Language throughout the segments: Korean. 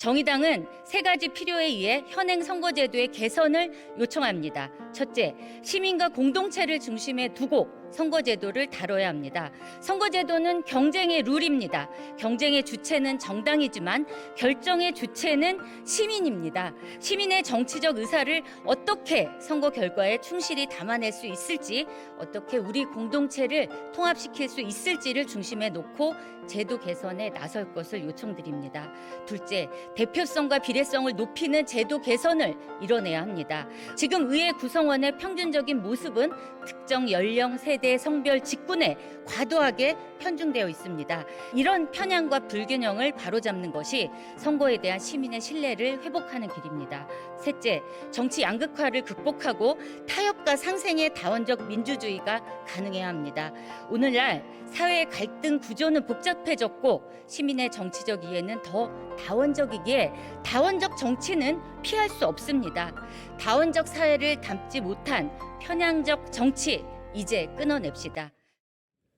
정의당은 세 가지 필요에 의해 현행 선거제도의 개선을 요청합니다. 첫째, 시민과 공동체를 중심에 두고 선거제도를 다뤄야 합니다. 선거제도는 경쟁의 룰입니다. 경쟁의 주체는 정당이지만 결정의 주체는 시민입니다. 시민의 정치적 의사를 어떻게 선거 결과에 충실히 담아낼 수 있을지, 어떻게 우리 공동체를 통합시킬 수 있을지를 중심에 놓고 제도 개선에 나설 것을 요청드립니다. 둘째, 대표성과 비례성을 높이는 제도 개선을 이뤄내야 합니다. 지금 의회 구성원의 평균적인 모습은 특정 연령, 세대, 성별, 직군에 과도하게 편중되어 있습니다. 이런 편향과 불균형을 바로잡는 것이 선거에 대한 시민의 신뢰를 회복하는 길입니다. 셋째, 정치 양극화를 극복하고 타협과 상생의 다원적 민주주의가 가능해야 합니다. 오늘날 사회의 갈등 구조는 복잡해졌고 시민의 정치적 이해는 더 다원적이기에 다원적 정치는 피할 수 없습니다. 다원적 사회를 담지 못한 편향적 정치, 이제 끊어냅시다.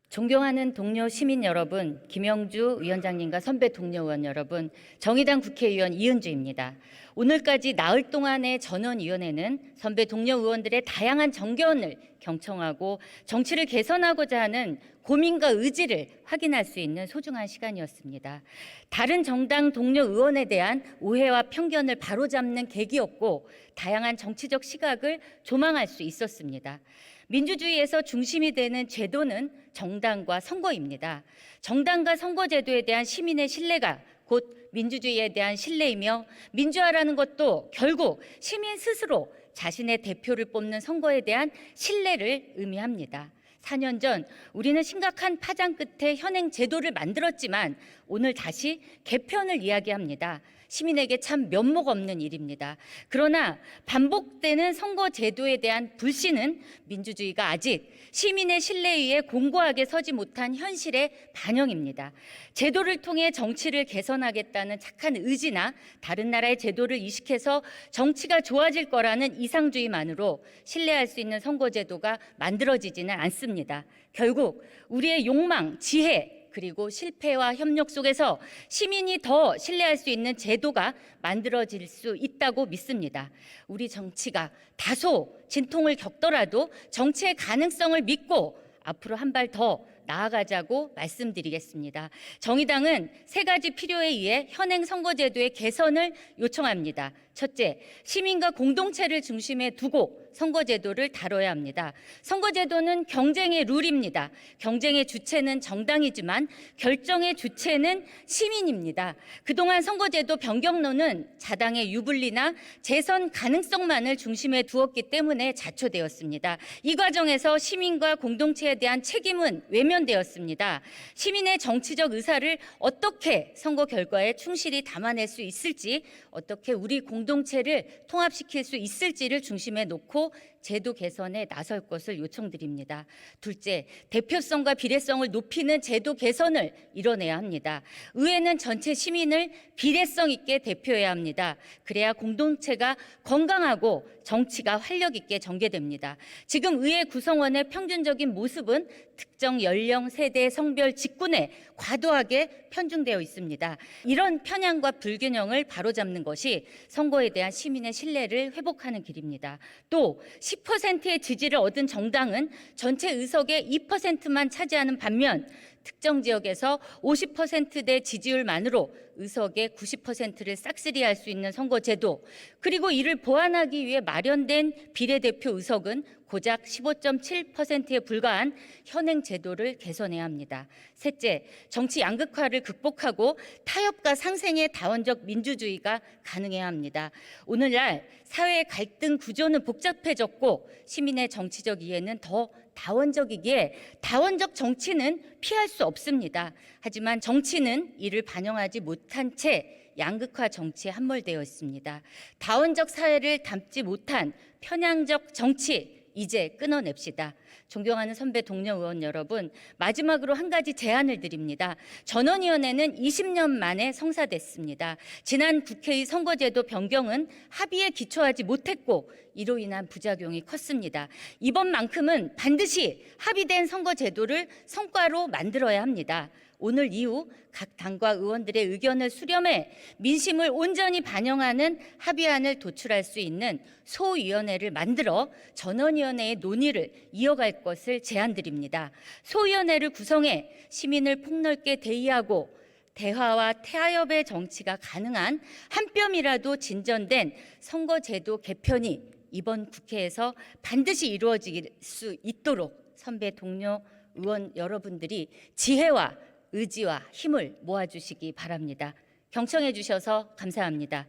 존경하는 동료 시민 여러분, 김영주 위원장님과 선배 동료 의원 여러분, 정의당 국회의원 이은주입니다. 오늘까지 나흘 동안의 전원위원회는 선배 동료 의원들의 다양한 정견을 경청하고 정치를 개선하고자 하는 고민과 의지를 확인할 수 있는 소중한 시간이었습니다. 다른 정당 동료 의원에 대한 오해와 편견을 바로잡는 계기였고 다양한 정치적 시각을 조망할 수 있었습니다. 민주주의에서 중심이 되는 제도는 정당과 선거입니다. 정당과 선거제도에 대한 시민의 신뢰가 곧 민주주의에 대한 신뢰이며 민주화라는 것도 결국 시민 스스로 자신의 대표를 뽑는 선거에 대한 신뢰를 의미합니다. 4년 전 우리는 심각한 파장 끝에 현행 제도를 만들었지만 오늘 다시 개편을 이야기합니다. 시민에게 참 면목 없는 일입니다. 그러나 반복되는 선거 제도에 대한 불신은 민주주의가 아직 시민의 신뢰에 의해 공고하게 서지 못한 현실의 반영입니다. 제도를 통해 정치를 개선하겠다는 착한 의지나 다른 나라의 제도를 이식해서 정치가 좋아질 거라는 이상주의만으로 신뢰할 수 있는 선거 제도가 만들어지지는 않습니다. 결국 우리의 욕망, 지혜, 그리고 실패와 협력 속에서 시민이 더 신뢰할 수 있는 제도가 만들어질 수 있다고 믿습니다. 우리 정치가 다소 진통을 겪더라도 정치의 가능성을 믿고 앞으로 한 발 더 나아가자고 말씀드리겠습니다. 정의당은 세 가지 필요에 의해 현행 선거제도의 개선을 요청합니다. 첫째, 시민과 공동체를 중심에 두고 선거제도를 다뤄야 합니다. 선거제도는 경쟁의 룰입니다. 경쟁의 주체는 정당이지만 결정의 주체는 시민입니다. 그동안 선거제도 변경론은 자당의 유불리나 재선 가능성만을 중심에 두었기 때문에 자초되었습니다. 이 과정에서 시민과 공동체에 대한 책임은 외면되었습니다. 시민의 정치적 의사를 어떻게 선거 결과에 충실히 담아낼 수 있을지, 어떻게 우리 공동체를 통합시킬 수 있을지를 중심에 놓고 제도 개선에 나설 것을 요청드립니다. 둘째, 대표성과 비례성을 높이는 제도 개선을 이뤄내야 합니다. 의회는 전체 시민을 비례성 있게 대표해야 합니다. 그래야 공동체가 건강하고 정치가 활력 있게 전개됩니다. 지금 의회 구성원의 평균적인 모습은 특정 연령, 세대, 성별, 직군에 과도하게 편중되어 있습니다. 이런 편향과 불균형을 바로잡는 것이 선거에 대한 시민의 신뢰를 회복하는 길입니다. 또 10%의 지지를 얻은 정당은 전체 의석의 2%만 차지하는 반면 특정 지역에서 50%대 지지율만으로 의석의 90%를 싹쓸이할 수 있는 선거제도, 그리고 이를 보완하기 위해 마련된 비례대표 의석은 고작 15.7%에 불과한 현행 제도를 개선해야 합니다. 셋째, 정치 양극화를 극복하고 타협과 상생의 다원적 민주주의가 가능해야 합니다. 오늘날 사회의 갈등 구조는 복잡해졌고 시민의 정치적 이해는 더 다원적이기에 다원적 정치는 피할 수 없습니다. 하지만 정치는 이를 반영하지 못한 채 양극화 정치에 함몰되어 있습니다. 다원적 사회를 담지 못한 편향적 정치, 이제 끊어냅시다. 존경하는 선배 동료 의원 여러분, 마지막으로 한 가지 제안을 드립니다. 전원위원회는 20년 만에 성사됐습니다. 지난 국회의 선거제도 변경은 합의에 기초하지 못했고 이로 인한 부작용이 컸습니다. 이번만큼은 반드시 합의된 선거제도를 성과로 만들어야 합니다. 오늘 이후 각 당과 의원들의 의견을 수렴해 민심을 온전히 반영하는 합의안을 도출할 수 있는 소위원회를 만들어 전원위원회의 논의를 이어갈 것을 제안드립니다. 소위원회를 구성해 시민을 폭넓게 대의하고 대화와 타협의 정치가 가능한 한 뼘이라도 진전된 선거제도 개편이 이번 국회에서 반드시 이루어질 수 있도록 선배 동료 의원 여러분들이 지혜와 의지와 힘을 모아주시기 바랍니다. 경청해 주셔서 감사합니다.